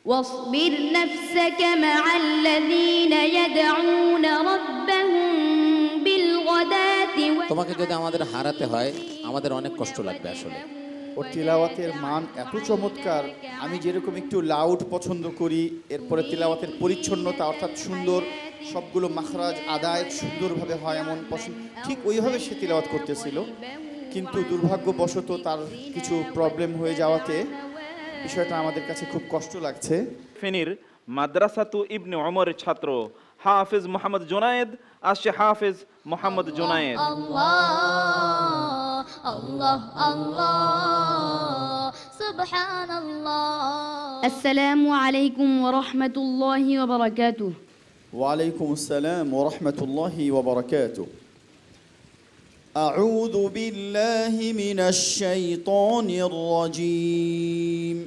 واصبر نفسك مع الذين يدعون ربهم بالغداة তোমাকে যদি আমাদের হারাতে হয় আমাদের অনেক কষ্ট লাগবে আসলে। ওর তিলাওয়াতের মান এত চমৎকার, আমি যেরকম একটু লাউড পছন্দ করি, এরপরে তিলাওয়াতের পরিচ্ছন্নতা অর্থাৎ সুন্দর, সবগুলো মাখরাজ আদায় সুন্দরভাবে হয় এমন পছন্দ, ঠিক ওইভাবে সে তিলাওয়াত করতেছিল। কিন্তু দুর্ভাগ্যবশত তার কিছু প্রবলেম হয়ে যাওয়াতে বিষয়টা আমাদের কাছে খুব কষ্ট লাগছে। ফেনীর মাদ্রাসাতু ইবনে ওমরের ছাত্র হাফেজ মোহাম্মদ জুনায়েদ আসছে হাফেজ মোহাম্মদ জুনায়েদ। আল্লাহ আল্লাহ আল্লাহ সুবহানাল্লাহ। আসসালামু আলাইকুম ওয়া রাহমাতুল্লাহি ওয়া বারাকাতুহু। ওয়া আলাইকুম আসসালাম ওয়া রাহমাতুল্লাহি ওয়া বারাকাতুহু। আউযু বিল্লাহি মিনাশ শাইতানির রাজীম।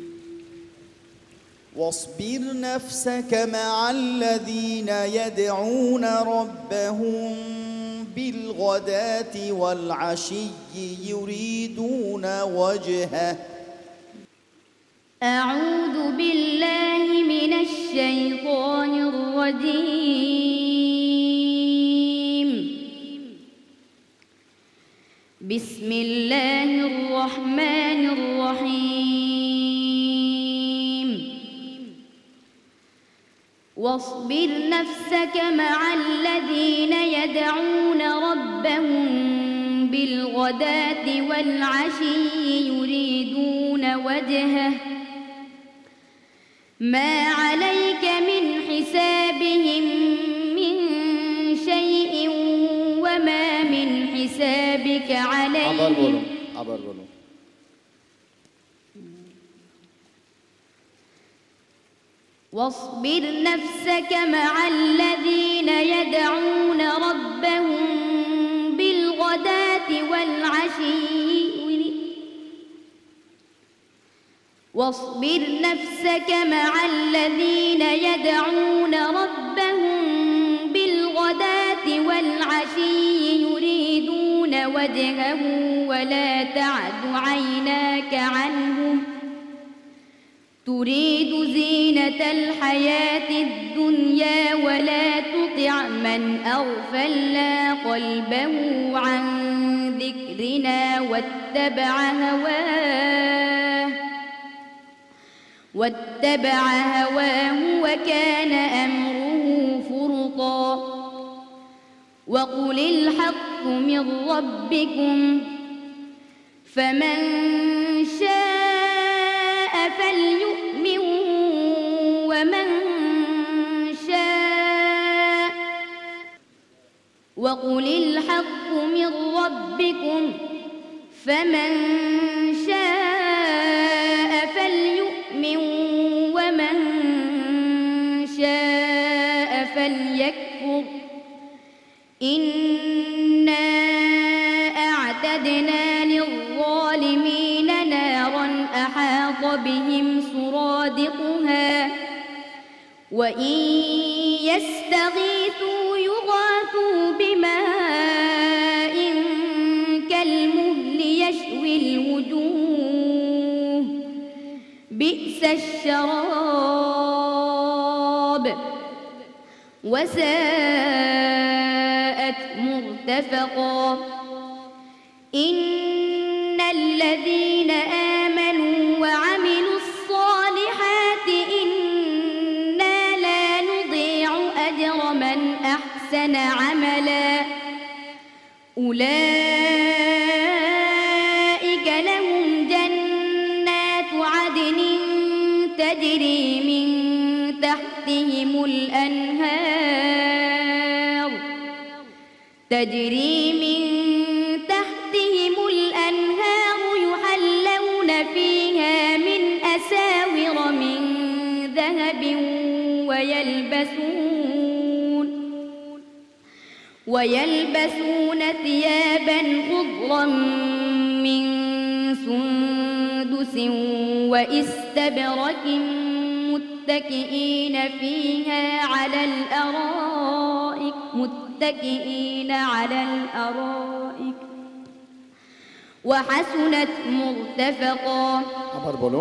واصبر نفسك مع الذين يدعون ربهم بالغداة والعشي يريدون وجهه. أعوذ بالله من الشيطان الرجيم. بسم الله الرحمن الرحيم. واصبر نفسك مع الذين يدعون ربهم بالغداة والعشي يريدون وجهه ما عليك من حسابهم من شيء وما من حسابك عليهم. আবার বলো। واصبر نفسك مع الذين يدعون ربهم بالغداة والعشي واصبر نفسك مع الذين يدعون ربهم بالغداة والعشي يريدون وجهه ولا تعد عيناك عنهم تريد زينة الحياة الدنيا ولا تطع من أغفلنا قلبه عن ذكرنا واتبع هواه وكان أمره فرطا. وقل الحق من ربكم فمن شاء فليؤمن ومن شاء وقل الحق من ربكم فمن شاء فليؤمن ومن شاء فليكفر إنا أعتدنا للظالمين نارا أحاط بهم سرادقها وإن يستغيثوا يغاثوا بماء كالمهل يشوي الوجوه بئس الشراب وساءت مرتفقا. إن الذين آمنوا وعملوا الصالحات إنا لا نضيع أجر من أحسن عملا أولئك لهم جنات عدن تجري من تحتهم الأنهار يحلون فيها من أساور من ذهب ويلبسون ثيابا خضرا من سندس وإستبرق متكئين على الأرائك وحسنت مرتفقا. আবার বলো।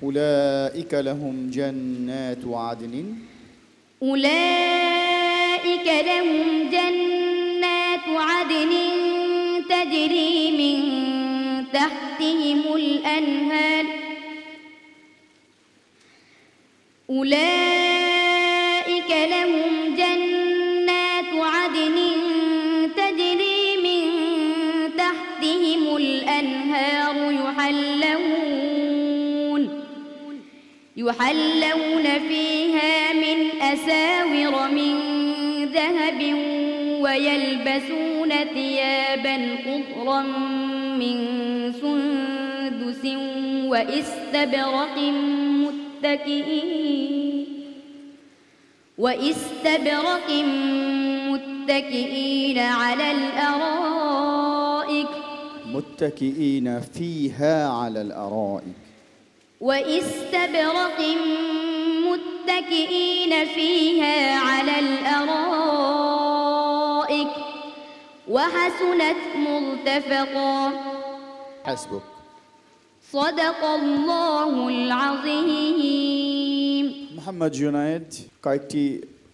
أولئك لهم جنات عدن أولئك لهم جنات عدن تجري من تحتهم الأنهار أولئك لهم جنات عدن تجري من تحتهم الأنهار يحلون فيها من أساور من ذهب ويلبسون ثيابا خضرا من سندس وإستبرق متكئين على الأرائك متكئين فيها على الأرائك وإستبرق متكئين فيها على الأرائك وحسنت مرتفقا حسبك صدق الله العظيم মোহাম্মদ জুনায়েদ কয়েকটি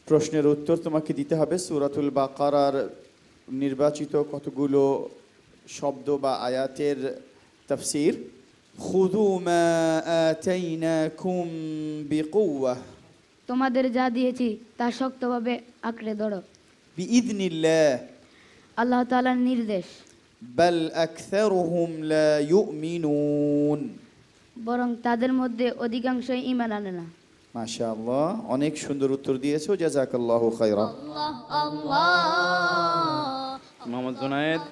প্রশ্নের উত্তর তোমাকে দিতে হবে সূরাতুল বাকারার নির্বাচিত কতগুলো শব্দ বা আয়াতের তাফসীর খুযু মা আতাইনাকুম বিকুওয়া তোমাদের যা দিয়েছি তা শক্তভাবে আঁকড়ে ধরো বিইذনিল্লাহ আল্লাহ তাআলার নির্দেশ বাল আকসারুহুম লা ইউমিনুন বরং তাদের মধ্যে অধিকাংশই ঈমান আনে না মাশাআল্লাহ অনেক সুন্দর উত্তর দিয়েছো জাযাকাল্লাহু খাইরা আল্লাহ আল্লাহ মোহাম্মদ জুনায়েদ,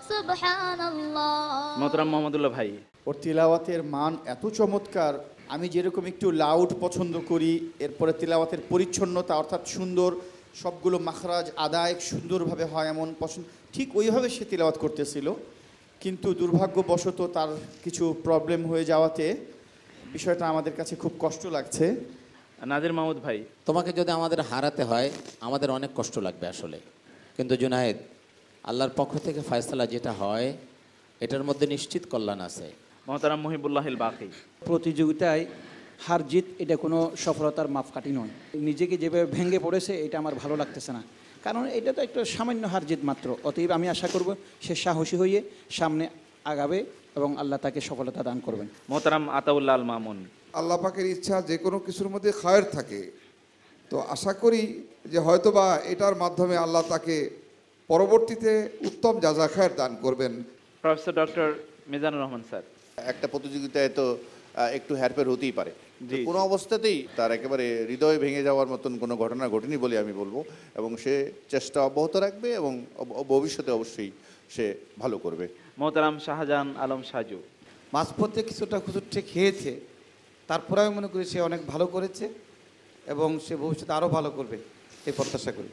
সুবহানাল্লাহ। মোহতারাম মোহাম্মদুল্লাহ ভাই, ওর তিলাওয়াতের মান এত চমৎকার, আমি যেরকম একটু লাউড পছন্দ করি, এরপরে তিলাওয়াতের পরিচ্ছন্নতা অর্থাৎ সুন্দর, সবগুলো মাখরাজ আদায় সুন্দরভাবে হয় এমন পছন্দ, ঠিক ওইভাবে সে তিলাওয়াত করতেছিল। কিন্তু দুর্ভাগ্যবশত তার কিছু প্রবলেম হয়ে যাওয়াতে বিষয়টা আমাদের কাছে খুব কষ্ট লাগছে। নাজির মাহমুদ ভাই, তোমাকে যদি আমাদের হারাতে হয় আমাদের অনেক কষ্ট লাগবে আসলে, কিন্তু জুনায়েদ, আল্লাহর পক্ষ থেকে ফয়সালা যেটা হয় এটার মধ্যে নিশ্চিত কল্যাণ আছে। মোহতারাম মুহিবুল্লাহিল বাকি, প্রতিযোগিতায় হার জিত এটা কোনো সফলতার মাপকাঠি নয়। নিজেকে যেভাবে ভেঙে পড়েছে এটা আমার ভালো লাগতেছে না, কারণ এটা তো একটা সামান্য হার জিত মাত্র। অতএব আমি আশা করব সে সাহসী হয়ে সামনে আগাবে এবং আল্লাহ তাকে সফলতা দান করবেন। মোহতারাম আতাউল্লাহ আল মামুন, আল্লাহ পাকের ইচ্ছা যে কোনো কিছুর মধ্যে খায়ের থাকে, তো আশা করি যে হয়তোবা এটার মাধ্যমে আল্লাহ তাকে পরবর্তীতে উত্তম যাজা খায়ের দান করবেন। প্রফেসর ডক্টর মিজানুর রহমান স্যার, একটা প্রতিযোগিতায় তো একটু হেরফের হতেই পারে, জি। কোনো অবস্থাতেই তার একেবারে হৃদয় ভেঙে যাওয়ার মতন কোনো ঘটনা ঘটেনি বলে আমি বলবো, এবং সে চেষ্টা অব্যাহত রাখবে এবং ভবিষ্যতে অবশ্যই সে ভালো করবে। মোহতারাম শাহজাহান আলম সাজু, মাঝপথে কিছুটা খুচুটে খেয়েছে, তারপরে আমি মনে করি সে অনেক ভালো করেছে এবং সে ভবিষ্যতে আরও ভালো করবে এই প্রত্যাশা করি।